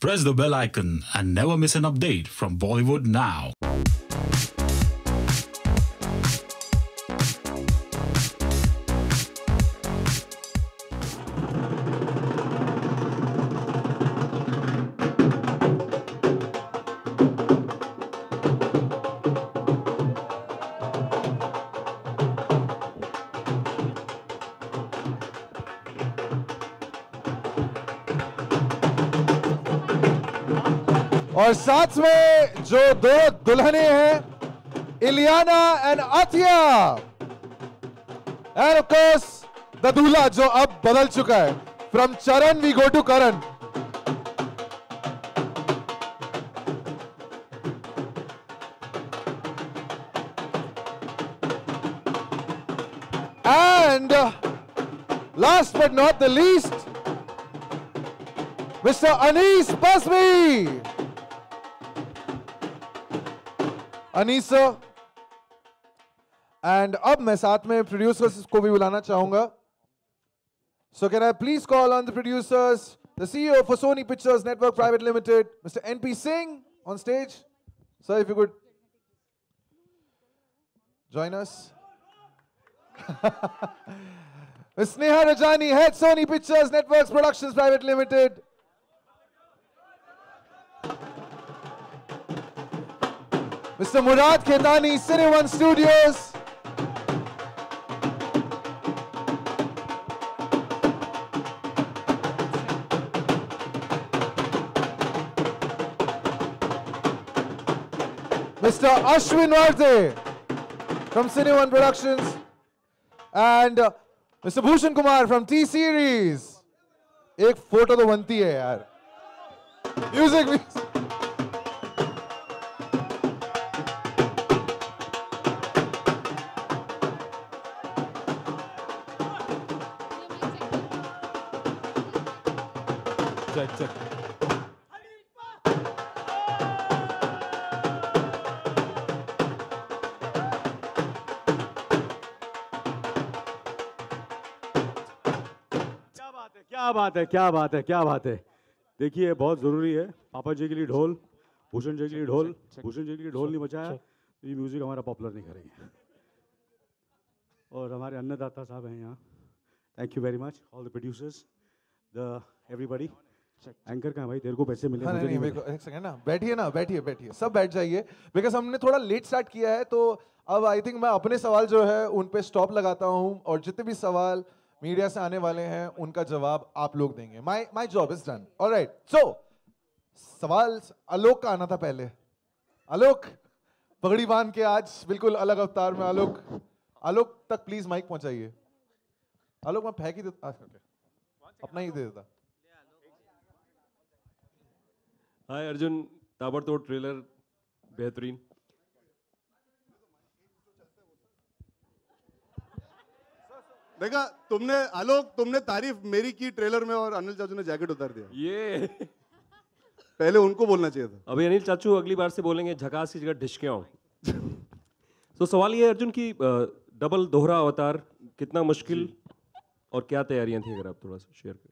Press the bell icon and never miss an update from Bollywood Now. और साथ में जो दो दुल्हने हैं, Ileana and Athiya, and of course the दूल्हा जो अब बदल चुका है, from Charan we go to Karan. And last but not the least, mister Anees Bazmee. Anees sir, and अब मैं साथ में प्रोड्यूसर्स को भी बुलाना चाहूंगा। So can I please call on the producers, the CEO for Sony Pictures Network private limited, mister NP Singh on stage. Sir, if you could join us. Miss Sneha Rajani, head Sony Pictures Networks Productions Private Limited. Mr. Murad Khetani, Cine One Studios. Mr. Ashwin Vardhe from Cine One Productions. And Mr. Bhushan Kumar from T-Series. एक photo तो बनती है यार। Music भी। Check. क्या बात है। देखिए, बहुत जरूरी है। पापा जी के लिए ढोल, भूषण जी के लिए ढोल, भूषण जी के लिए ढोल नहीं बचाया तो ये म्यूजिक हमारा पॉपुलर नहीं करेंगे। और हमारे अन्नदाता साहब हैं यहाँ। Thank you very much all the producers, the everybody. Anchor कहाँ भाई, तेरे को पैसे मिले? हाँ, नहीं, मेरे को एक सेकंड ना, बैठिए, सब बैठ जाइए, बिकॉज हमने थोड़ा लेट स्टार्ट किया है, तो अब आई थिंक मैं अपने सवाल जो है उन पे स्टॉप लगाता हूँ, और जितने भी सवाल मीडिया से आने वाले हैं उनका जवाब आप लोग देंगे। My job is done. Alright, so सवाल आलोक का आना था पहले। आलोक पगड़ी बांध के आज बिल्कुल अलग अवतार में। आलोक तक प्लीज माइक पहुंचाइए। आलोक, मैं फेंक ही देता, अपना ही दे देता। हाय अर्जुन, ताबड़तोड़ ट्रेलर बेहतरीन। देखा तुमने आलोक, तुमने तारीफ मेरी की ट्रेलर में और अनिल चाचू ने जैकेट उतार दिया। ये पहले उनको बोलना चाहिए था। अभी अनिल चाचू अगली बार से बोलेंगे झकास की जगह ढिशक्याओं। तो सवाल ये है अर्जुन की डबल दोहरा अवतार कितना मुश्किल और क्या तैयारियां थी, अगर आप थोड़ा सा शेयर करें।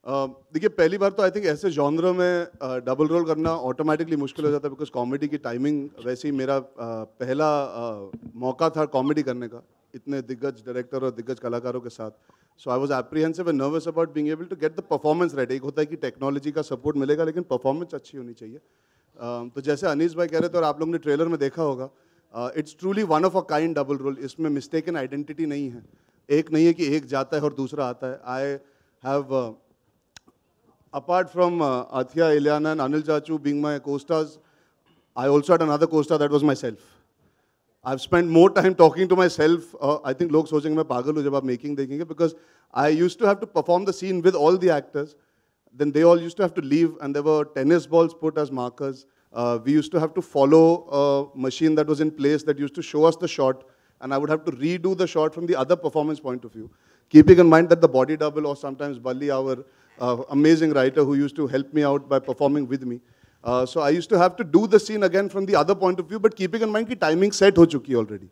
देखिए, पहली बार तो आई थिंक ऐसे जॉनर में डबल रोल करना ऑटोमेटिकली मुश्किल हो जाता है, बिकॉज कॉमेडी की टाइमिंग, वैसे ही मेरा पहला मौका था कॉमेडी करने का इतने दिग्गज डायरेक्टर और दिग्गज कलाकारों के साथ। So I was apprehensive and nervous about being able to get the performance right. एक होता है कि टेक्नोलॉजी का सपोर्ट मिलेगा, लेकिन परफॉर्मेंस अच्छी होनी चाहिए। तो जैसे अनीस भाई कह रहे थे और आप लोगों ने ट्रेलर में देखा होगा, it's truly one of a kind double role. इसमें मिस्टेकन आइडेंटिटी नहीं है, एक नहीं है कि एक जाता है और दूसरा आता है। I have apart from Athia, Ilyana and Anil Chachu being my co-stars, I also had another co-star that was myself. I've spent more time talking to myself. I think लोग सोचेंगे मैं पागल हूँ जब आप मेकिंग देखेंगे, because I used to have to perform the scene with all the actors. Then they all used to have to leave, and there were tennis balls put as markers. We used to have to follow a machine that was in place that used to show us the shot, and I would have to redo the shot from the other performance point of view, keeping in mind that the body double or sometimes Balli, our amazing writer who used to help me out by performing with me. So I used to have to do the scene again from the other point of view, but keeping in mind कि timing set हो चुकी है already.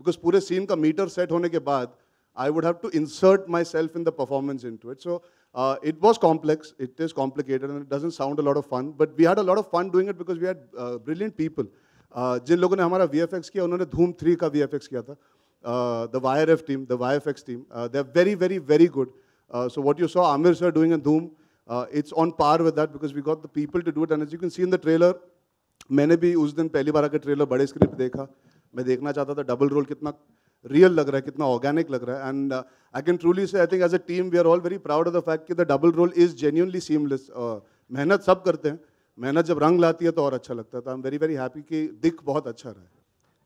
Because पूरे scene का meter set होने के बाद, I would have to insert myself in the performance into it. So It was complex, it is complicated, and it doesn't sound a lot of fun, but we had a lot of fun doing it because we had brilliant people. जिन लोगों ने हमारा VFX किया, उन्होंने Dhoom 3 का VFX किया था. The YRF team, the YFX team, they're very, very, very good. So what you saw Amir sir doing in Dhoom, it's on par with that because we got the people to do it. And as you can see in the trailer, मैंने भी उस दिन पहली बार आकर trailer बड़े script देखा. मैं देखना चाहता था डबल रोल कितना रियल लग रहा है, कितना ऑर्गेनिक लग रहा है. And I can truly say I think as a team we are all very proud of the fact कि the double role is genuinely seamless. मेहनत सब करते हैं, मेहनत जब रंग लाती है तो और अच्छा लगता है. तो I am very very happy कि दिख बहुत अच्छा रहा है.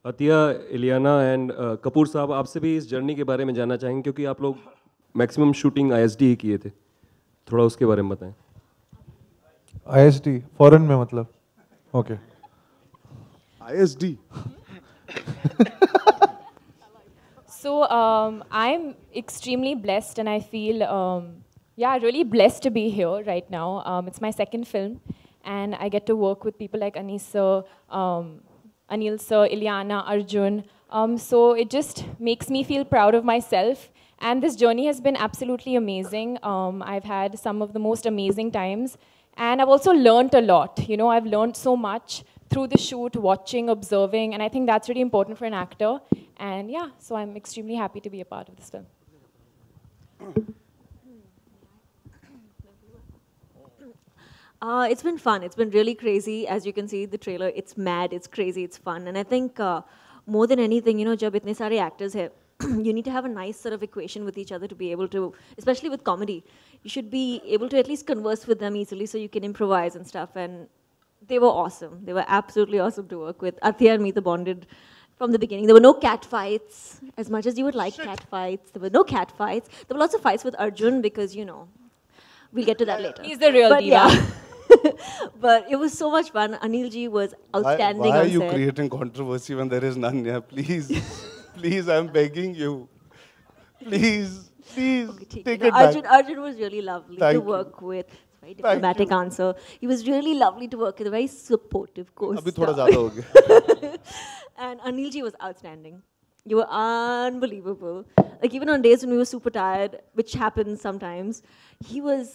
अतिया, इलियाना एंड कपूर साहब, आपसे भी इस जर्नी के बारे में जानना चाहेंगे क्योंकि आप लोग मैक्सिमम शूटिंग ISD ही किए थे. थोड़ा उसके बारे में बताएं. ISD फॉरेन में मतलब? Okay. ISD. So I'm extremely blessed, and I feel, yeah, really blessed to be here right now. It's my second film, and I get to work with people like Anis sir, Anil sir, Ilyana, Arjun. So it just makes me feel proud of myself. And this journey has been absolutely amazing. I've had some of the most amazing times, and I've also learned a lot. You know, I've learned so much through the shoot, watching, observing, and I think that's really important for an actor. And yeah, so I'm extremely happy to be a part of this film. It's been fun. It's been really crazy. As you can see, the trailer, it's mad, it's crazy, it's fun. And I think more than anything, you know, jab itne sare actors hai, you need to have a nice sort of equation with each other to be able to, especially with comedy, you should be able to at least converse with them easily so you can improvise and stuff. And they were awesome. They were absolutely awesome to work with. Athiya and me, the bonded from the beginning. There were no cat fights. As much as you would like cat fights, there were no cat fights. There were lots of fights with Arjun because, you know, we'll get to that later. He's the real diva. Yeah. But it was so much fun. Anil ji was outstanding Why are on you set. creating controversy when there is none? Yeah, please, please, I'm begging you. Please, please, Okay, take no, it back. Arjun was really lovely Thank to you. work with. It's a very diplomatic answer. He was really lovely to work with, a very supportive co-star. अभी थोड़ा ज़्यादा हो गया. And Anil ji was outstanding. You were unbelievable. Like even on days when we were super tired, which happens sometimes, he was.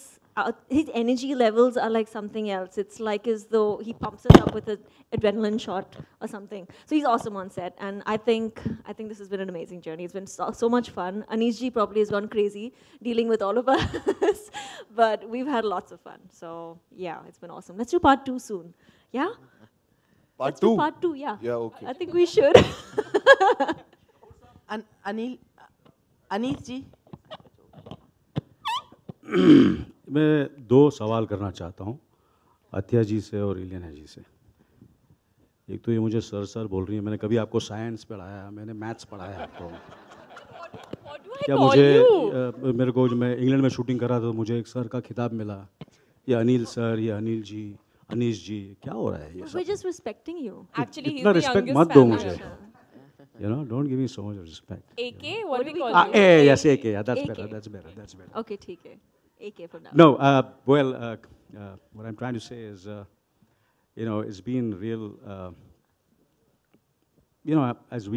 His energy levels are like something else. It's like as though he pumps us up with an adrenaline shot or something. So he's awesome on set, and I think this has been an amazing journey. It's been so much fun. Anish ji probably has gone crazy dealing with all of us, but we've had lots of fun. So yeah, it's been awesome. Let's do part 2 soon. Yeah. Part Let's do 2. part 2. Yeah. Yeah, okay. I think we should. Anis ji. मैं 2 सवाल करना चाहता हूँ अथिया जी से और इलियाना जी से. एक तो ये मुझे सर बोल रही है. मैंने कभी आपको साइंस पढ़ाया, मैंने मैथ्स पढ़ाया आपको. What do I क्या call मुझे you? मेरे को जब मैं इंग्लैंड में शूटिंग कर रहा था तो मुझे एक सर का खिताब मिला. ये अनिल सर, ये अनिल जी, अनीश जी, क्या हो रहा है ये We're सब? just respecting you. Actually, he's इतना the रिस्पेक्ट youngest मत दो fan. मुझे. You know, don't give me so much respect. AK? What do we call Ah, you? yes, AK. Yeah, that's AK. better. That's better. That's better. Okay, ठीक है. AK for now. No, what I'm trying to say is, you know, it's been real, you know, as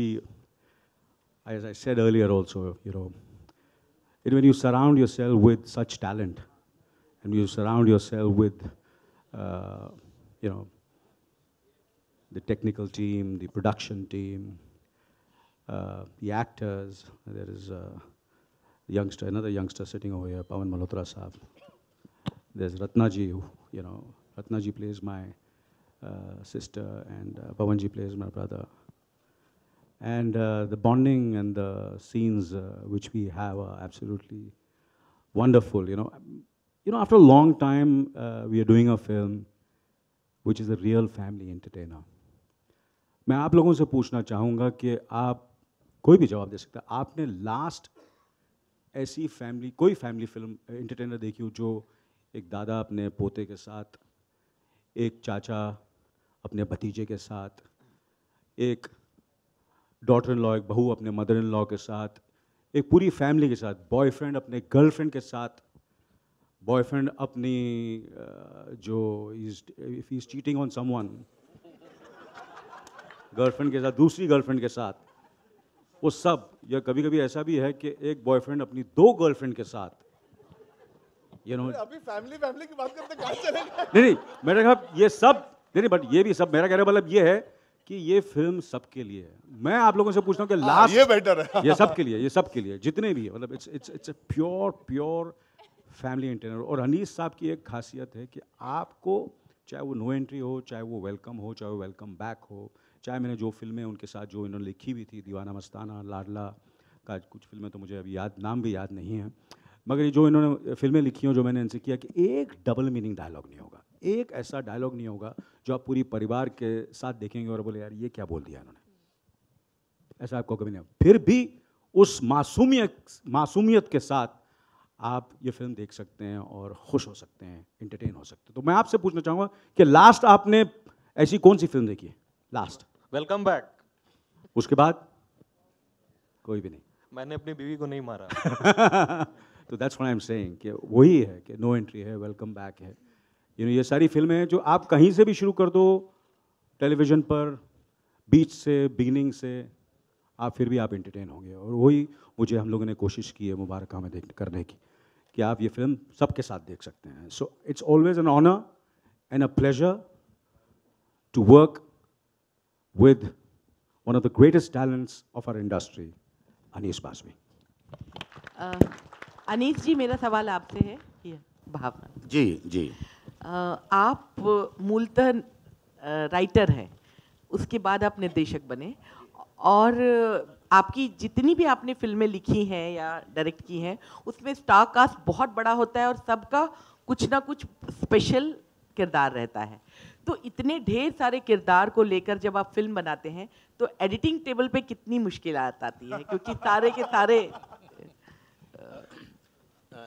I said earlier also, you know, when you surround yourself with such talent, and you surround yourself with, you know, the technical team, the production team, the actors, there is another youngster sitting over here, Pawan Malhotra Saab. There's Ratna ji, you know, Ratna ji plays my sister, and Pawan ji plays my brother. And the bonding and the scenes which we have are absolutely wonderful, you know. You know, after a long time, we are doing a film which is a real family entertainer. मैं आप लोगों से पूछना चाहूँगा कि आप कोई भी जवाब दे सकता है. आपने लास्ट ऐसी कोई फैमिली फिल्म एंटरटेनर देखी हो जो एक दादा अपने पोते के साथ, एक चाचा अपने भतीजे के साथ, एक डॉटर इन लॉ, एक बहू अपने मदर इन लॉ के साथ, एक पूरी फैमिली के साथ, बॉयफ्रेंड अपने गर्लफ्रेंड के साथ, बॉयफ्रेंड अपनी जो if he is cheating on someone, girlfriend के साथ, दूसरी गर्लफ्रेंड के साथ, वो सब. या कभी कभी ऐसा भी है कि एक बॉयफ्रेंड अपनी 2 गर्लफ्रेंड के साथ, यू नो अभी फैमिली की बात करते कहाँ चले गए? नहीं, मेरे ख्याल ये सब नहीं, बट ये भी सब, मेरा कहने का मतलब ये है कि ये फिल्म सबके लिए है। मैं आप लोगों से पूछता हूँ कि लास्ट ये बेटर है। ये सबके लिए, ये सबके लिए, जितने भी है, मतलब it's a pure family entertainer. और अनीस साहब की एक खासियत है कि आपको चाहे वो नो एंट्री हो, चाहे वो वेलकम हो, चाहे वो वेलकम बैक हो, चाहे मैंने जो फिल्में उनके साथ जो इन्होंने लिखी भी थी, दीवाना मस्ताना, लाडला का कुछ फिल्में तो मुझे अभी नाम भी याद नहीं है, मगर ये जो इन्होंने फिल्में लिखी हों, जो मैंने इनसे किया, कि एक डबल मीनिंग डायलॉग नहीं होगा, एक ऐसा डायलॉग नहीं होगा जो आप पूरी परिवार के साथ देखेंगे और बोले यार ये क्या बोल दिया इन्होंने, ऐसा आपको कभी नहीं। फिर भी उस मासूमियत के साथ आप ये फिल्म देख सकते हैं और खुश हो सकते हैं, एंटरटेन हो सकते हैं। तो मैं आपसे पूछना चाहूँगा कि लास्ट आपने ऐसी कौन सी फिल्म देखी है? Last welcome back. उसके बाद कोई भी नहीं? मैंने अपनी बीवी को नहीं मारा। तो that's what I am saying कि वही है कि नो एंट्री है, वेलकम बैक है, ये सारी फिल्में हैं जो आप कहीं से भी शुरू कर दो टेलीविज़न पर, बीच से, बिगिनिंग से, आप फिर भी आप एंटरटेन होंगे। और वही मुझे हम लोगों ने कोशिश की है मुबारका में करने की, कि आप ये फिल्म सबके साथ देख सकते हैं। So it's always an honour and a pleasure to work with one of the greatest talents of our industry, Anees Bazmi. Anees ji, मेरा सवाल आपसे है, ये भावना जी। आप मूलतः राइटर हैं, उसके बाद आप निर्देशक बने, और आपकी जितनी भी आपने फिल्में लिखी हैं या डायरेक्ट की हैं, उसमें स्टार कास्ट बहुत बड़ा होता है और सबका कुछ ना कुछ स्पेशल किरदार रहता है। तो इतने ढेर सारे किरदार को लेकर जब आप फिल्म बनाते हैं तो एडिटिंग टेबल पे कितनी मुश्किलात आती है, क्योंकि सारे के सारे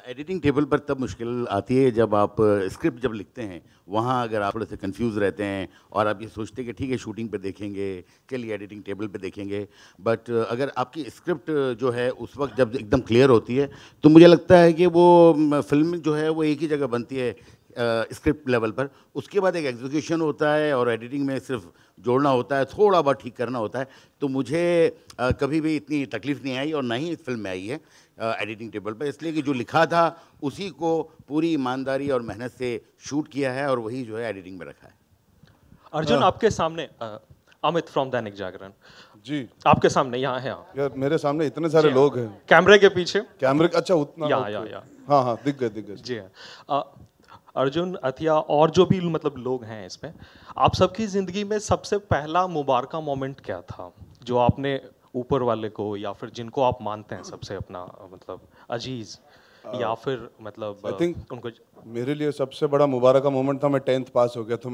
एडिटिंग टेबल पर तब मुश्किल आती है जब आप स्क्रिप्ट जब लिखते हैं, वहाँ अगर आप थोड़े से कंफ्यूज रहते हैं और आप ये सोचते हैं कि ठीक है शूटिंग पे देखेंगे, चलिए एडिटिंग टेबल पे देखेंगे, बट अगर आपकी स्क्रिप्ट जो है उस वक्त जब एकदम क्लियर होती है तो मुझे लगता है कि वो फिल्म जो है वो एक ही जगह बनती है स्क्रिप्ट लेवल पर। उसके बाद एक एग्जीक्यूशन होता है और एडिटिंग में सिर्फ जोड़ना होता है, थोड़ा बहुत ठीक करना होता है। तो मुझे कभी भी इतनी तकलीफ नहीं आई और ना ही इस फिल्म में आई है एडिटिंग टेबल पर, इसलिए कि जो लिखा था उसी को पूरी ईमानदारी और मेहनत से शूट किया है और वही जो है एडिटिंग में रखा है। अर्जुन, आपके सामने अमित फ्रॉम दैनिक जागरण जी, आपके सामने यहाँ है आप। यार मेरे सामने इतने सारे लोग हैं, कैमरे के पीछे, कैमरे अच्छा उतना या हाँ दिख गए जी हाँ। अर्जुन, अथिया और जो भी मतलब लोग हैं इसमें, आप सबकी ज़िंदगी में सबसे पहला मुबारका मोमेंट क्या था जो आपने ऊपर वाले को या फिर जिनको आप मानते हैं सबसे अपना मतलब अजीज या फिर मतलब आई थिंक उनको? मेरे लिए सबसे बड़ा मुबारका मोमेंट था, मैं 10th पास हो गया तो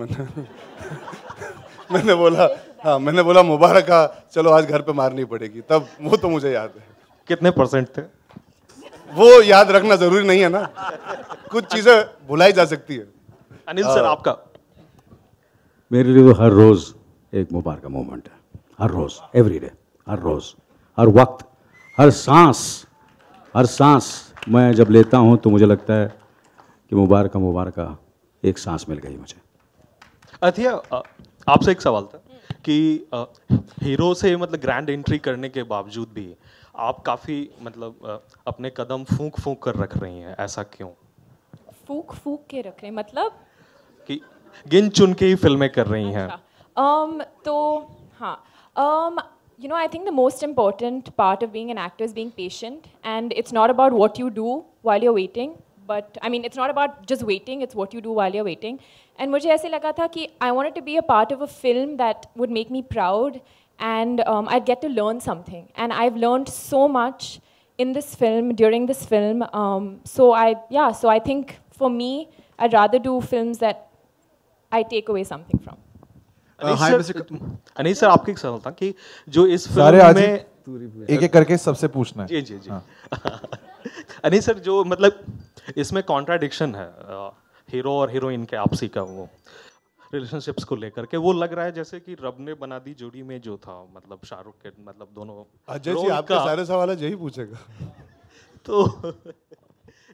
मैंने बोला मुबारका, चलो आज घर पे मारनी पड़ेगी, तब वो तो मुझे याद है। कितने % थे? वो याद रखना जरूरी नहीं है ना, कुछ चीजें भुलाई जा सकती है। अनिल सर, आपका? मेरे लिए तो हर रोज एक मुबारका मोमेंट है, हर रोज, एवरी डे, हर रोज, हर वक्त, हर सांस मैं जब लेता हूं तो मुझे लगता है कि मुबारका एक सांस मिल गई मुझे। अथिया, आपसे एक सवाल था कि हीरो से मतलब ग्रैंड एंट्री करने के बावजूद भी आप काफ़ी मतलब अपने कदम फूंक कर रख रही हैं, ऐसा क्यों? फूंक के रख रहे हैं मतलब कि गिन चुन के ही फिल्में कर रही हैं? तो हाँ, you know, I think the most important part of being an actor is being patient, and it's not about what you do while you're waiting, but I mean it's not about just waiting, it's what you do while you're waiting. And मुझे ऐसे लगा था कि I wanted to be a part of a film that would make me proud, and I'd get to learn something, and I've learned so much in this film, during this film. So I think for me, I'd rather do films that I take away something from. Anees sir, आपके एक सवाल था कि जो इस film में एक करके सबसे पूछना है। जी। अनीस सर, जो मतलब इसमें कॉन्ट्राडिक्शन है हीरो और हीरोइन के आपसी का, वो रिलेशनशिप्स को लेकर के, वो लग रहा है जैसे कि रब ने बना दी जोड़ी में जो था, मतलब शाहरुख के मतलब दोनों। अजय जी, आपके सारे सवाल यही पूछेगा तो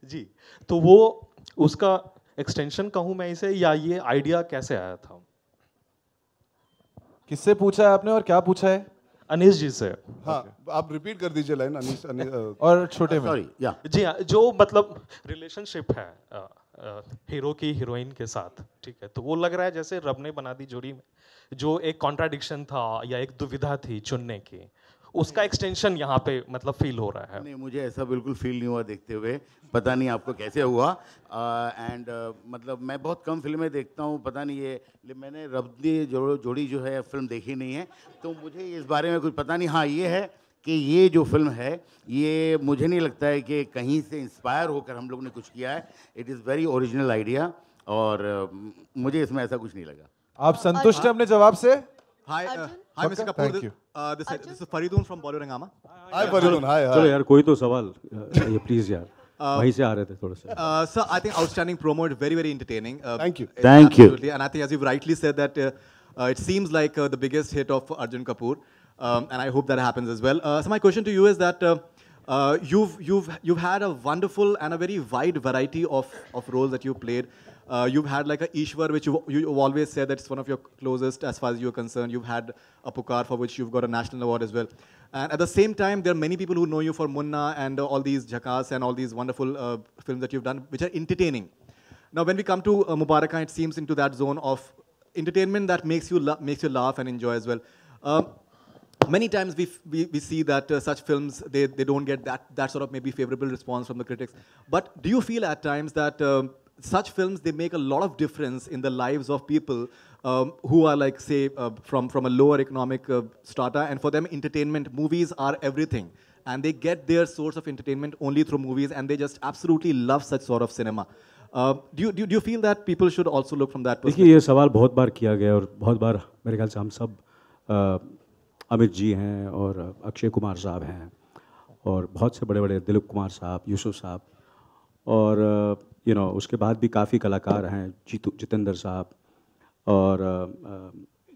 जी, तो वो उसका एक्सटेंशन कहूँ मैं इसे, या ये आइडिया कैसे आया था? किससे पूछा है आपने और क्या पूछा है? अनीस जी से। हाँ, आप रिपीट कर दीजिए लाइन अनीस और छोटे में। सॉरी या जी हाँ, जो मतलब रिलेशनशिप है हीरो की हीरोइन के साथ, ठीक है, तो वो लग रहा है जैसे रब ने बना दी जोड़ी में जो एक कॉन्ट्राडिक्शन था या एक दुविधा थी चुनने की, उसका एक्सटेंशन यहाँ पे मतलब फील हो रहा है। नहीं, मुझे ऐसा बिल्कुल फील नहीं हुआ देखते हुए, पता नहीं आपको कैसे हुआ। एंड मतलब मैं बहुत कम फिल्में देखता हूँ, पता नहीं ये मैंने रब दी जोड़ी जो है फिल्म देखी नहीं है, तो मुझे इस बारे में कुछ पता नहीं। हाँ, ये है कि ये जो फिल्म है ये मुझे नहीं लगता है कि कहीं से इंस्पायर होकर हम लोग ने कुछ किया है। It is very original idea और मुझे इसमें ऐसा कुछ नहीं लगा। आप संतुष्ट हैं अपने जवाब से? Hi, Mr. Kapoor. Thank you. This is Faridun from Bollywood Hangama. Hi Faridun, hi. चलो यार, कोई तो सवाल ये प्लीज यार, वहीं से आ रहे थे थोड़ा सा। Sir, I think outstanding promo, very, very entertaining. Thank you. Thank you. Absolutely. And I think as you've rightly said that it seems like the biggest hit of Arjun Kapoor. And I hope that happens as well. So my question to you is that you've had a wonderful and a very wide variety of roles that you played. You've had like a Ishwar, which you've always said that it's one of your closest as far as you're concerned. You've had a Pukar, for which you've got a national award as well. And at the same time, there are many people who know you for Munna and all these Jhakas and all these wonderful films that you've done, which are entertaining. Now, when we come to Mubaraka, it seems into that zone of entertainment that makes you laugh and enjoy as well. Many times we see that such films, they don't get that sort of maybe favorable response from the critics. But do you feel at times that such films, they make a lot of difference in the lives of people who are like, say, from a lower economic strata, and for them entertainment, movies are everything. And they get their source of entertainment only through movies, and they just absolutely love such sort of cinema. Do you feel that people should also look from that perspective? देखिए, ये सवाल बहुत बार किया गया और बहुत बार मेरे ख्याल से हम सब अमित जी हैं और अक्षय कुमार साहब हैं और बहुत से बड़े बड़े दिलीप कुमार साहब, यूसुफ साहब और उसके बाद भी काफ़ी कलाकार हैं, जितेंद्र साहब और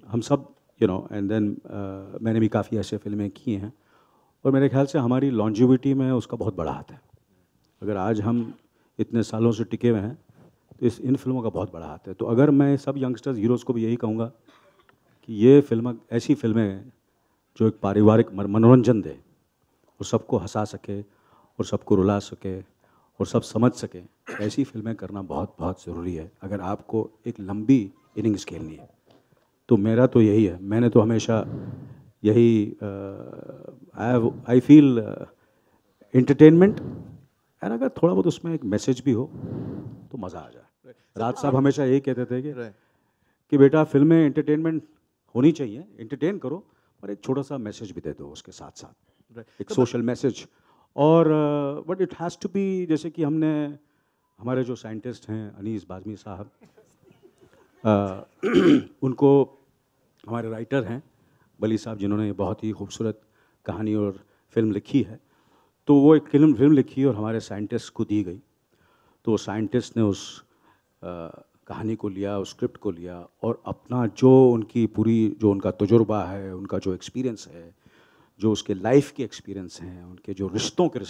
हम सब एंड देन मैंने भी काफ़ी ऐसे फिल्में की हैं और मेरे ख्याल से हमारी लॉन्जिविटी में उसका बहुत बड़ा हाथ है। अगर आज हम इतने सालों से टिके हुए हैं तो इन फिल्मों का बहुत बड़ा हाथ है। तो अगर मैं सब यंगस्टर्स हीरोज़ को भी यही कहूँगा कि ये फिल्म ऐसी फिल्में जो एक पारिवारिक मनोरंजन दे और सबको हंसा सके और सबको रुला सके और सब समझ सके, ऐसी फिल्में करना बहुत बहुत ज़रूरी है अगर आपको एक लंबी इनिंग्स खेलनी है। तो मेरा तो यही है, मैंने तो हमेशा यही आई फील एंटरटेनमेंट एंड अगर थोड़ा बहुत उसमें एक मैसेज भी हो तो मज़ा आ जाए। राज साहब हमेशा यही कहते थे कि बेटा फिल्में एंटरटेनमेंट होनी चाहिए, एंटरटेन करो पर एक छोटा सा मैसेज भी दे दो उसके साथ साथ, एक सोशल मैसेज। और but it has to be, जैसे कि हमने हमारे जो साइंटिस्ट हैं अनीस बाज़मी साहब, उनको हमारे राइटर हैं बली साहब जिन्होंने बहुत ही खूबसूरत कहानी और फिल्म लिखी है, तो वो एक फिल्म लिखी और हमारे साइंटिस्ट को दी गई। तो साइंटिस्ट ने उस कहानी को लिया, उस स्क्रिप्ट को लिया और अपना जो उनकी पूरी जो उनका तजुर्बा है, उनका जो एक्सपीरियंस है, जो उसके लाइफ के एक्सपीरियंस हैं, उनके जो रिश्तों के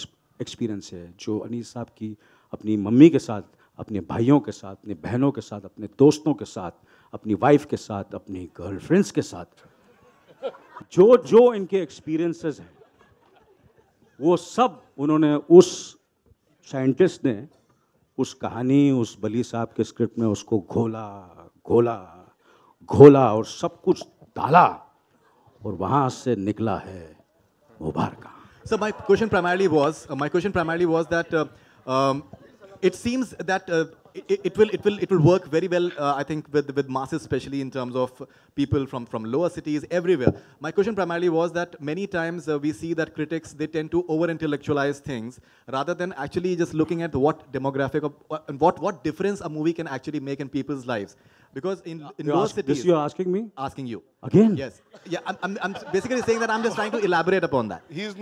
एक्सपीरियंस है, जो अनीस साहब की अपनी मम्मी के साथ, अपने भाइयों के साथ, अपने बहनों के साथ, अपने दोस्तों के साथ, अपनी वाइफ के साथ, अपनी गर्लफ्रेंड्स के साथ, जो इनके एक्सपीरियंसेस हैं वो सब उन्होंने उस साइंटिस्ट ने उस कहानी, उस बली साहब के स्क्रिप्ट में उसको घोला और सब कुछ डाला और वहाँ से निकला है मुबारका। So my question primarily was that it seems that it will work very well, I think, with masses, especially in terms of people from lower cities everywhere. My question primarily was that many times we see that critics, they tend to over-intellectualize things rather than actually just looking at what demographic and what difference a movie can actually make in people's lives. Because in lower cities, this you're asking me? Asking you again? Yes. Yeah. I'm basically saying that I'm just trying to elaborate upon that. He's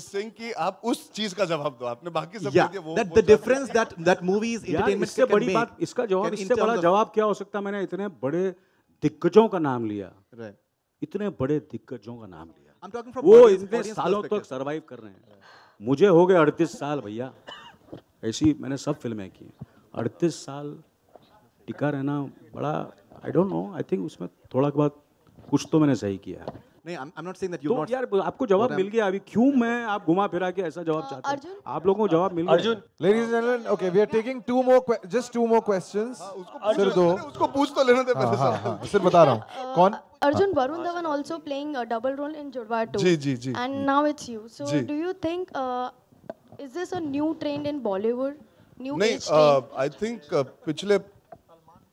saying कि आप उस चीज का जवाब दो, आपने बाकी सब दे दिया। That the difference that movies entertainment इससे बड़ी बात, इसका जवाब, इससे बड़ा जवाब क्या हो सकता है? मैंने इतने बड़े दिग्गजों का नाम लिया, इतने बड़े दिग्गजों का नाम लिया, वो इतने सालों तक सरवाइव कर रहे हैं। मुझे हो गए 38 साल भैया, ऐसी मैंने सब फिल्में की, 38 साल टिका रहना बड़ा, I don't know, I think उसमें थोड़ा बहुत कुछ तो मैंने सही किया है। नहीं, I'm not saying that you तो not. यार आपको जवाब मिल गया अभी, क्यों मैं आप घुमा फिरा के ऐसा जवाब चाहते हैं? आप लोगों को जवाब मिल गया। Arjun, Ladies and gentlemen, okay, we are taking just two more questions. सिर्फ दो। उसको पूछ तो लेने दे पहले हाँ, सवाल। हाँ, सिर्फ बता रहा हूँ। कौन? Arjun, Varun Dhawan also playing a double role in Judwar 2. जी, जी, जी। And now it's you. So जी। do you think is this a new trend in Bollywood? New नहीं, age trend? आई थिंक पिछले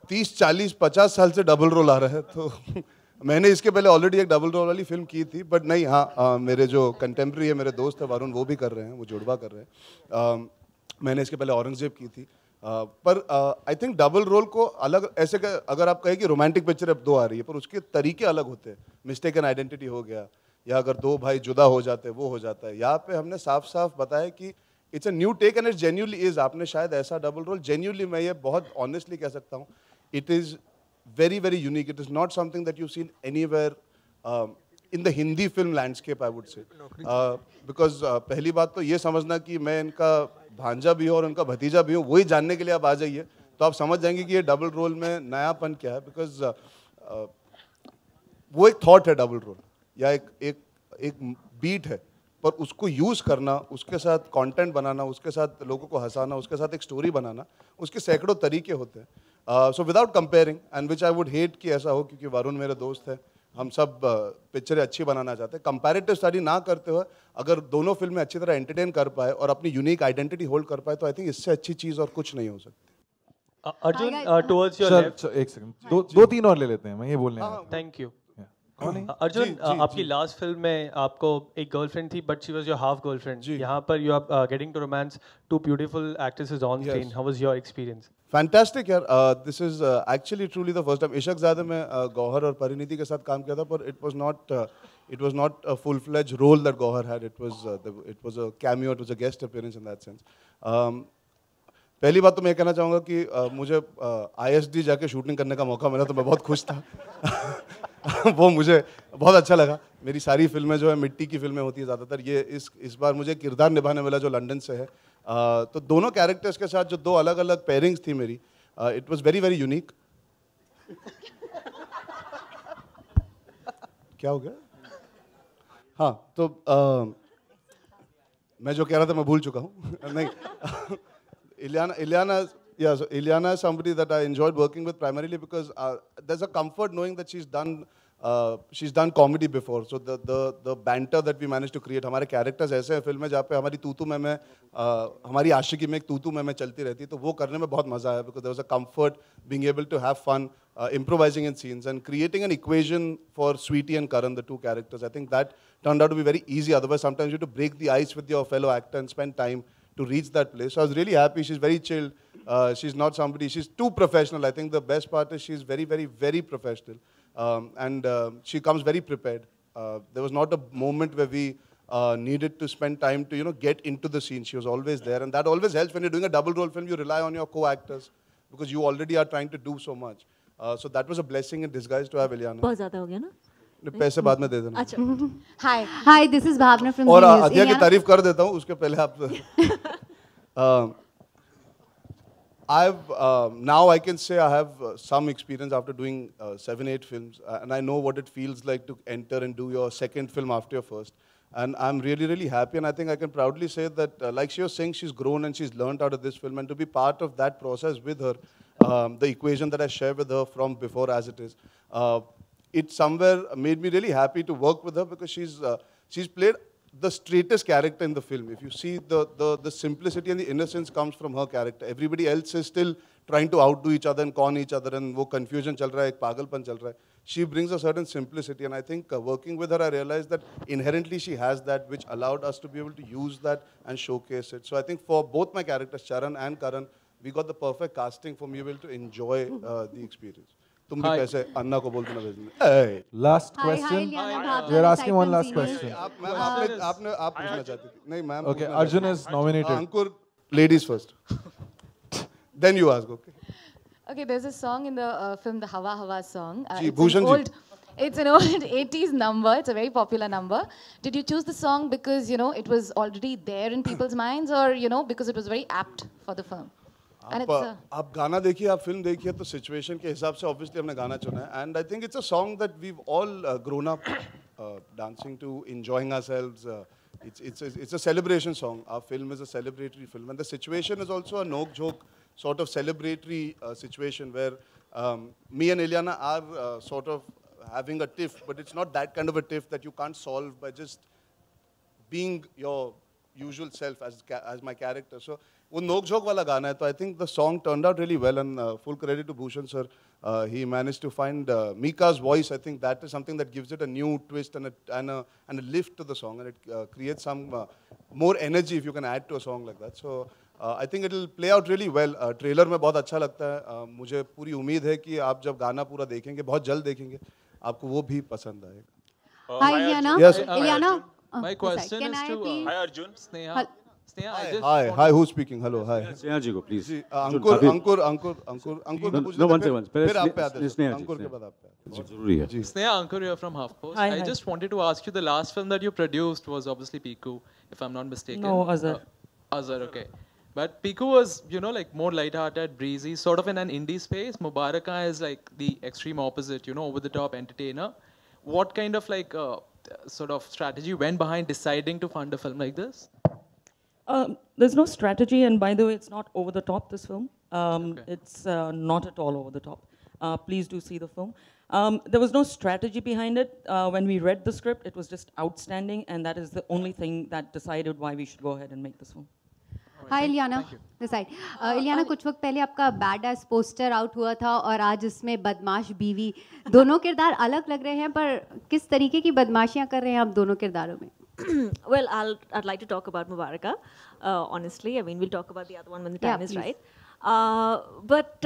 30, 40, 50 साल से डबल रोल आ रहा है, तो मैंने इसके पहले ऑलरेडी एक डबल रोल वाली फिल्म की थी, बट नहीं, हाँ, मेरे जो कंटेम्प्रेरी है, मेरे दोस्त है वरुण, वो भी कर रहे हैं, वो जुड़वा कर रहे हैं। मैंने इसके पहले औरंगजेब की थी, पर आई थिंक डबल रोल को अलग ऐसे अगर आप कहें कि रोमांटिक पिक्चर अब 2 आ रही है, पर उसके तरीके अलग होते हैं। मिस्टेकन आइडेंटिटी हो गया, या अगर 2 भाई जुदा हो जाते हैं वो हो जाता है। यहाँ पे हमने साफ साफ बताया कि it's a new take and it genuinely is. आपने शायद ऐसा डबल रोल, जेन्युइनली मैं ये बहुत ऑनेस्टली कह सकता हूँ, it is very, very unique. It is not something that you've seen anywhere in the Hindi film landscape, I would say. Because पहली बात तो ये समझना कि मैं इनका भांजा भी हूँ और उनका भतीजा भी हूँ, वही जानने के लिए आप आ जाइए तो आप समझ जाएंगे कि ये डबल रोल में नयापन क्या है। बिकॉज वो एक थॉट है डबल रोल, या एक बीट है, पर उसको यूज़ करना, उसके साथ कंटेंट बनाना, उसके साथ लोगों को हंसाना, उसके साथ एक स्टोरी बनाना, उसके सैकड़ों तरीके होते हैं। So without comparing, and which I would hate कि ऐसा हो, क्योंकि वरुण मेरे दोस्त है, हम सब पिक्चरें अच्छी बनाना चाहते हैं। कंपैरेटिव स्टडी ना करते हुए अगर दोनों फिल्में अच्छी तरह एंटरटेन कर पाए और अपनी यूनिक आइडेंटिटी होल्ड कर पाए, तो आई थिंक इससे अच्छी चीज़ और कुछ नहीं हो सकती। अर्जुन, टुवर्ड्स योर लेफ्ट, एक सेकंड, दो तीन और ले लेते हैं, मैं ये बोलने आया था। Thank you. अर्जुन, आपकी लास्ट फिल्म में आपको एक गर्लफ्रेंड थी, but she was your half girlfriend. यहाँ पर you are getting to romance 2 beautiful actresses on screen. How was your experience? Fantastic यार, this is actually truly the first time. Ishaqzaade में गौहर और परिणीति के साथ काम किया था, पर it was not a full fledge role that Gauhar had. It was a cameo, it was a guest appearance in that sense. पहली बात तो मैं कहना चाहूँगा कि मुझे ISD जाके शूटिंग करने का मौका मिला, तो मैं बहुत खुश था। वो मुझे बहुत अच्छा लगा। मेरी सारी फिल्में जो है मिट्टी की फिल्में होती है ज़्यादातर, ये इस बार मुझे किरदार निभाने वाला जो लंदन से है, तो दोनों कैरेक्टर्स के साथ जो 2 अलग अलग पेयरिंग्स थी मेरी, it was very very unique. क्या हो गया? हाँ, तो मैं जो कह रहा था मैं भूल चुका हूँ। नहीं, Ileana is somebody that I enjoyed working with primarily because there's a comfort knowing that she's done comedy before. So the banter that we managed to create, हमारे characters ऐसे हैं फिल्म में जहाँ पे हमारी तू-तू मैं हमारी आशिकी में एक तू-तू मैं चलती रहती है, तो वो करने में बहुत मजा आया, because there was a comfort being able to have fun, improvising in scenes and creating an equation for Sweetie and Karan, the 2 characters. I think that turned out to be very easy. Otherwise, sometimes you have to break the ice with your fellow actor and spend time to reach that place. So I was really happy. She's very chilled. She's not somebody, she's too professional. I think the best part is she's very, very, very professional. And she comes very prepared. There was not a moment where we needed to spend time to, get into the scene. She was always there. And that always helps when you're doing a double role film. You rely on your co-actors because you already are trying to do so much. So that was a blessing in disguise to have Ileana. बहुत ज़्यादा हो गया ना? पैसे बाद में दे देना। अच्छा। Hi, this is Bhavna from और Zee News. अतिया की तारीफ कर देता हूँ, उसके पहले आप now I can say I have some experience after doing 7-8 films, and I know what it feels like to enter and do your second film after your first. And I'm really, really happy, and I think I can proudly say that, like she was saying, she's grown and she's learned out of this film, and to be part of that process with her, the equation that I share with her from before as it is, it somewhere made me really happy to work with her, because she's played the straightest character in the film. If you see the simplicity and the innocence comes from her character. Everybody else is still trying to outdo each other and con each other, and वो confusion चल रहा है, एक पागलपन चल रहा है. She brings a certain simplicity, and I think working with her, I realized that inherently she has that, which allowed us to be able to use that and showcase it. So I think for both my characters, Charan and Karan, we got the perfect casting for me able to enjoy the experience. तुम भी कैसे अन्ना को बोलते ना भेजने? Last question. We are asking one last question. आप पूछना चाहती थी? नहीं ma'am. Okay, Arjun is nominated. Ankur, ladies first. Then you ask, okay? Okay, there's a song in the film, the Hawa Hawa song. It's an old 80s number. It's a very popular number. Did you choose the song because, it was already there in people's minds, or, because it was very apt for the film? आप गाना देखिए, आप film देखिए, तो situation के हिसाब से obviously हमने गाना चुना है. And I think it's a song that weave all grown up dancing to, enjoying ourselves. It's a celebration song. Our film is a celebratory film, and the situation is also a no-joke sort of celebratory situation where me and Ileana are sort of having a tiff, but it's not that kind of a tiff that you can't solve by just being your usual self as my character. So वो नोक झोंक वाला गाना है, तो I think the song turned out really well, and full credit to Bhushan sir. He managed to find Mika's voice. I think that is something that gives it a new twist and a lift to the song, and it creates some more energy if you can add to a song like that. So I think it will play out really well. Trailer में बहुत अच्छा लगता है. मुझे पूरी उम्मीद है कि आप जब गाना पूरा देखेंगे, बहुत जल्द देखेंगे, आपको वो भी पसंद आएगा. Hi Ileana. Yes. Ileana. My question Can is I to please? Hi Arjun, Sneha. Sneha, I just Hi, who's speaking? Hello, hi. Sneha ji को please. Ankur No, one second. फिर आप पे आते हैं. Sneha अंकुर के बाद आप पे आते हैं. जरूरी है. Sneha, Ankur here from HuffPost. I just wanted to ask you, the last film that you produced was obviously Piku, if I'm not mistaken. No, Azhar. Azhar, okay. But Piku was, like more light-hearted, breezy, sort of in an indie space. Mubaraka is like the extreme opposite, over-the-top entertainer. What kind of sort of strategy went behind deciding to fund a film like this? There's no strategy, and by the way, it's not over the top, this film. It's not at all over the top. Please do see the film. There was no strategy behind it. When we read the script, it was just outstanding, and that is the only thing that decided why we should go ahead and make this film. Hi Ileana, this side. Ileana, कुछ वक्त पहले आपका bad S poster out हुआ था और आज इसमें बदमाश बीवी, दोनों किरदार अलग लग रहे हैं, पर किस तरीके की बदमाशियां कर रहे हैं आप दोनों किरदारों में? Well, I'd like to talk about Mubaraka, honestly. I mean, we'll talk about the other one when the time is right. But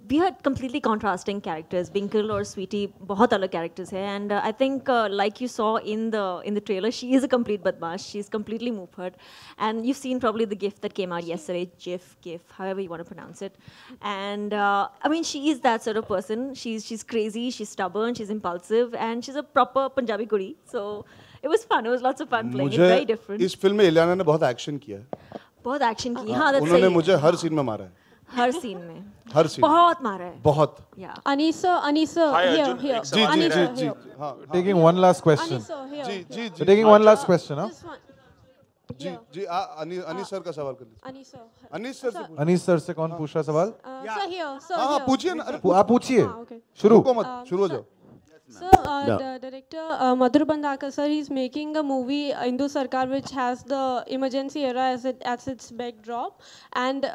we had completely contrasting characters. Binkle or Sweetie, बहुत अलग characters हैं, and I think like you saw in the trailer, she is a complete badmash. She's completely Mufat, and you've seen probably the GIF that came out yesterday, GIF, however you want to pronounce it. And I mean, she is that sort of person. She's crazy, she's stubborn, she's impulsive, and she's a proper Punjabi kudi. So it was fun. It was lots of fun playing it. Very different. इस film में इलियाना ने बहुत action किया है. बहुत action की. हाँ, that's उन्होंने मुझे हर सीन में मारा है. हर सीन में. हर सीन. बहुत मारा है. बहुत. Yeah. Anisa, here. Ji. Taking one last question. Ji. Taking one last question, हाँ? जी. अनीस सर का सवाल कर लीजिए. अनीस सर से कौन पूछ रहा सवाल? हाँ, पूछिए ना. आप पूछिए. शुरू हो जाओ. Sir, the director Madhur Bandhakar sir, he's making a movie Hindu Sarkar which has the emergency era as its backdrop, and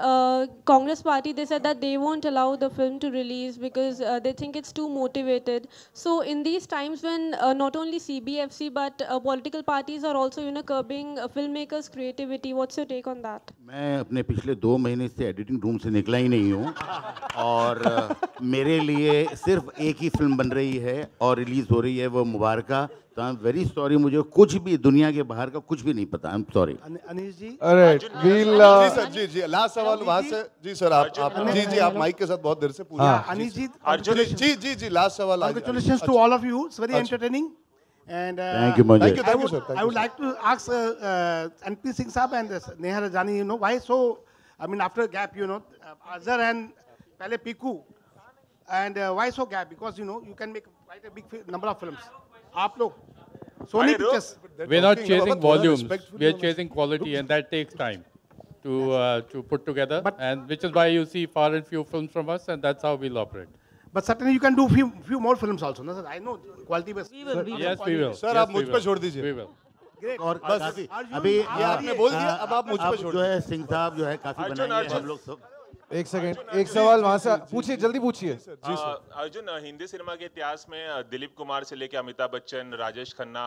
Congress party, they said that they won't allow the film to release because they think it's too motivated. So in these times when not only CBFC but political parties are also curbing filmmakers' creativity, what's your take on that? मैं अपने पिछले 2 महीने से editing room से निकला ही नहीं हूँ और मेरे लिए सिर्फ एक ही फिल्म बन रही है और रिलीज हो रही है, वो मुबारका. तो आई एम वेरी सॉरी, मुझे कुछ भी दुनिया के बाहर का कुछ भी नहीं पता. I am sorry. Anees ji. अरे जी लास्ट सवाल वहाँ से. जी सर, आप आप माइक के साथ बहुत देर से पूछ रहे हैं. अनीश जी. जी लास्ट सवाल. Congratulations to all of you. It's very entertaining. And thank you, Manjit. Thank you, sir. I would like to ask NP Singh Saab and Neha Rajani, why so? I mean, after a gap, Azhar and Pehle Piku, and why so gap? Because you can make quite a big number of films. Aap log, Sony Pictures. We're not chasing volumes. We are chasing quality, and that takes time to put together. And which is why you see far and few films from us, and that's how we'll operate. But certainly you can do few more films also. No, sir? I know quality based. Yes, we will. Sir, आप मुझ पे छोड़ दीजिए. We will. और काफी अभी ये आपने बोल दिया, अब आप मुझ पे छोड़. जो है सिंह साहब जो है काफी बनाएंगे हम लोग सब. एक सेकंड, एक सवाल वहाँ से पूछिए, जल्दी पूछिए. अर्जुन, हिंदी सिनेमा के इतिहास में दिलीप कुमार से लेके अमिताभ बच्चन, राजेश खन्ना,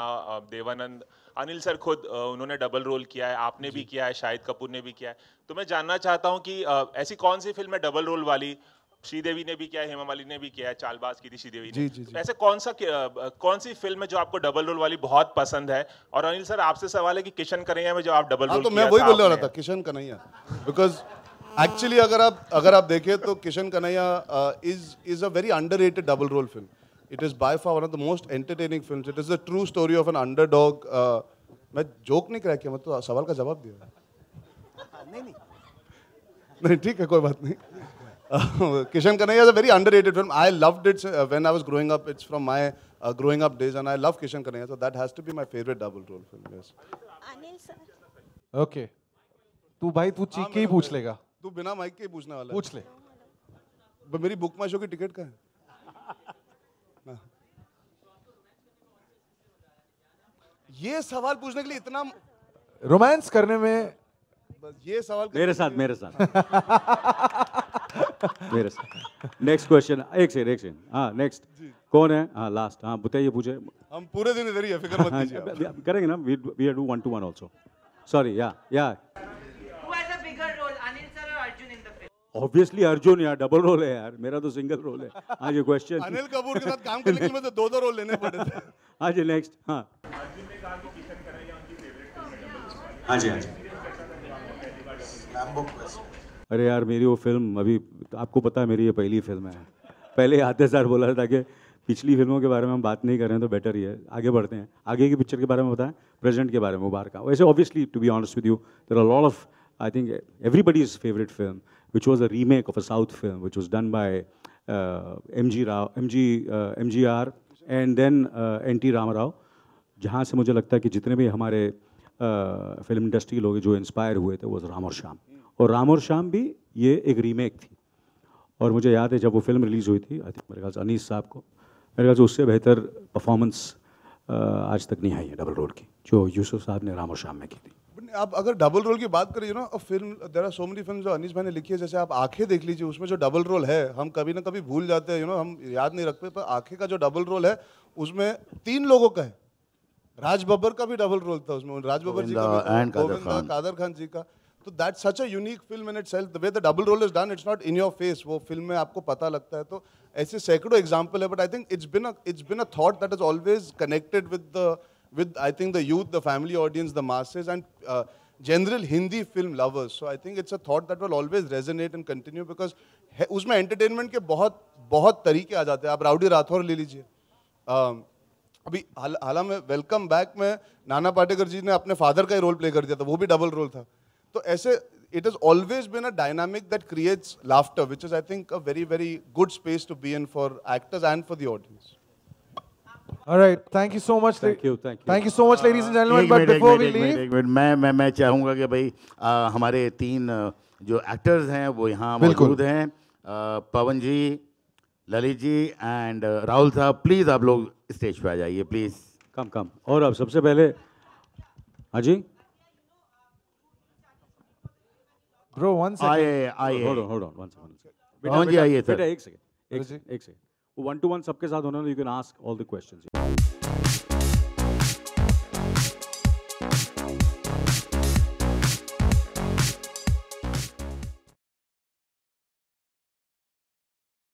देवानंद, अनिल सर खुद उन्होंने डबल रोल किया है, आपने भी किया है, शाहिद कपूर ने भी किया है. तो मैं जानना चाहता हूँ कि ऐसी कौन सी फिल्म है डबल रोल वाली? श्रीदेवी ने भी किया है, हेमा मालिनी ने भी किया है, चालबाज की थी श्रीदेवी ने. जी. ऐसे कौन सी फिल्म है जो आपको डबल रोल वाली बहुत पसंद है? और अनिल सर, आपसे सवाल है कि किशन कन्हैया में जो आप डबल रोल तो मैं वही बोल रहा था, किशन कन्हैया. बिकॉज एक्चुअली अगर आप देखें तो Kishan Kanhaiya is a very underrated double role film. It is by far one of the most entertaining films. It is the true story of an underdog. मैं जोक नहीं क्रैक किया, मैं तो सवाल का जवाब दिया. नहीं ठीक है, कोई बात नहीं. Kishan Kanhaiya is a very underrated film. I loved it when I was growing up. It's from my growing up days, and I love Kishan Kanhaiya, so that has to be my favorite double role film. Yes. Anil sir. Okay. तू भाई तू चीख के ही पूछ लेगा. तू बिना mic के ही पूछने वाला है. पूछ ले. मेरी बुक माई शो की टिकट कहाँ है? ये सवाल पूछने के लिए इतना रोमांस करने में ये सवाल मेरे साथ मेरे साथ नेक्स्ट क्वेश्चन एक सेकंड हाँ नेक्स्ट कौन है हाँ लास्ट हाँ बताइए पूछे हम पूरे दिन इधर ही है फिक्र मत कीजिए करेंगे ना we do 1-to-1 also sorry yeah Who has a bigger role, Anil sir or Arjun in the film? Obviously Arjun यार डबल रोल है यार मेरा तो सिंगल रोल है हाँ जी क्वेश्चन अनिल कपूर के साथ काम करने के लिए मुझे 2 रोल लेने पड़े थे हाँ जी नेक्स्ट हाँ हाँ जी अरे यार मेरी वो फिल्म अभी आपको पता है मेरी ये पहली फिल्म है पहले आते सर बोला था कि पिछली फिल्मों के बारे में हम बात नहीं कर रहे हैं तो बेटर ही है आगे बढ़ते हैं आगे की पिक्चर के बारे में बताएं प्रेजेंट के बारे में मुबारक वैसे obviously to be honest with you there are lot of I think everybody's favourite film which was a remake of a South film, which was done by MGR and then N.T. Ramarao, जहाँ से मुझे लगता है कि जितने भी हमारे film industry लोग जो इंस्पायर हुए थे वो राम और श्याम और राम और श्याम भी ये एक रीमेक थी और मुझे याद है जब वो फिल्म रिलीज़ हुई थी आई थिंक मेरे ख्याल से अनीस साहब को मेरे ख्याल से उससे बेहतर परफॉर्मेंस आज तक नहीं आई है डबल रोल की जो यूसुफ साहब ने राम और श्याम में की थी आप अगर डबल रोल की बात करिए ना film there are so many film जो अनीस भाई ने लिखी है जैसे आप आंखें देख लीजिए उसमें जो डबल रोल है हम कभी ना कभी भूल जाते हैं हम याद नहीं रखते पर आंखें का जो डबल रोल है उसमें 3 लोगों का है राज बब्बर का भी डबल रोल था उसमें राज बब्बर जी का गोविंदा कादर खान जी का तो that's such a unique film in itself the way the double role is done it's not in your face वो फिल्म में आपको पता लगता है तो ऐसे सैकड़ों एग्जांपल है but I think it's been a thought that is always connected with I think the youth, the family audience, the masses, and general Hindi film lovers. So I think it's a thought that will always resonate and continue because उसमें entertainment के बहुत तरीके आ जाते हैं. आप rowdy Rathore ले लीजिए. अभी हाल में वेलकम बैक में नाना पाटेकर जी ने अपने फादर का ही रोल प्ले कर दिया था वो भी डबल रोल था तो ऐसे it has always been a dynamic that creates laughter which is I think a very very good space to be in for actors and for the audience. All right, thank you so much. Thank you so much, ladies and gentlemen. But before we leave, मैं चाहूँगा कि भाई हमारे 3 जो actors हैं वो यहाँ मौजूद हैं पवन जी ललित जी एंड राहुल साहब प्लीज़ आप लोग स्टेज पे आ जाइए प्लीज़ कम और अब सबसे पहले हाँ जी Bro, 1 second. आइए hold on 1 second पवन जी आइए सर एक सेकंड वो 1-to-1 सबके साथ होना you can ask all the questions